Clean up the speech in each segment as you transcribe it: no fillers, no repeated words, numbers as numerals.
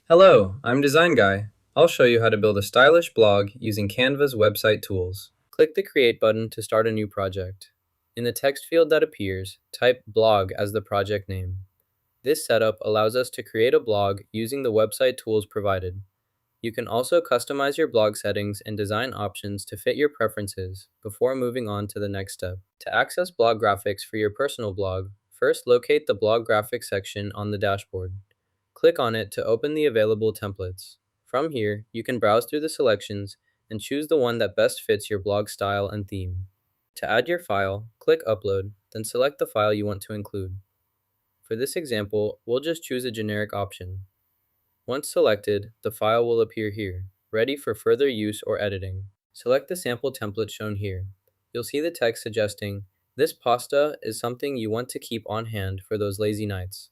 Hello, I'm Design Guy. I'll show you how to build a stylish blog using Canva's website tools. Click the Create button to start a new project. In the text field that appears, type blog as the project name. This setup allows us to create a blog using the website tools provided. You can also customize your blog settings and design options to fit your preferences before moving on to the next step. To access blog graphics for your personal blog, first locate the blog graphics section on the dashboard. Click on it to open the available templates. From here, you can browse through the selections and choose the one that best fits your blog style and theme. To add your file, click Upload, then select the file you want to include. For this example, we'll just choose a generic option. Once selected, the file will appear here, ready for further use or editing. Select the sample template shown here. You'll see the text suggesting, "This pasta is something you want to keep on hand for those lazy nights."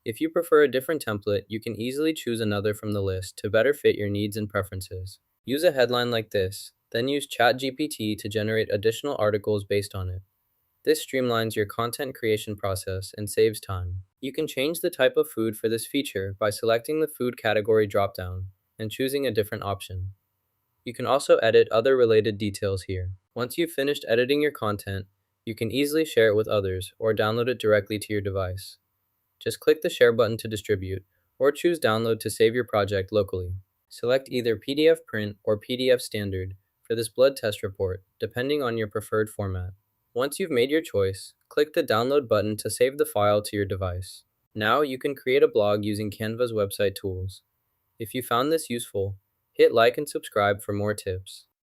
If you prefer a different template, you can easily choose another from the list to better fit your needs and preferences. Use a headline like this, then use ChatGPT to generate additional articles based on it. This streamlines your content creation process and saves time. You can change the type of food for this feature by selecting the food category dropdown and choosing a different option. You can also edit other related details here. Once you've finished editing your content, you can easily share it with others or download it directly to your device. Just click the Share button to distribute, or choose Download to save your project locally. Select either PDF Print or PDF Standard for this blood test report, depending on your preferred format. Once you've made your choice, click the Download button to save the file to your device. Now you can create a blog using Canva's website tools. If you found this useful, hit like and subscribe for more tips.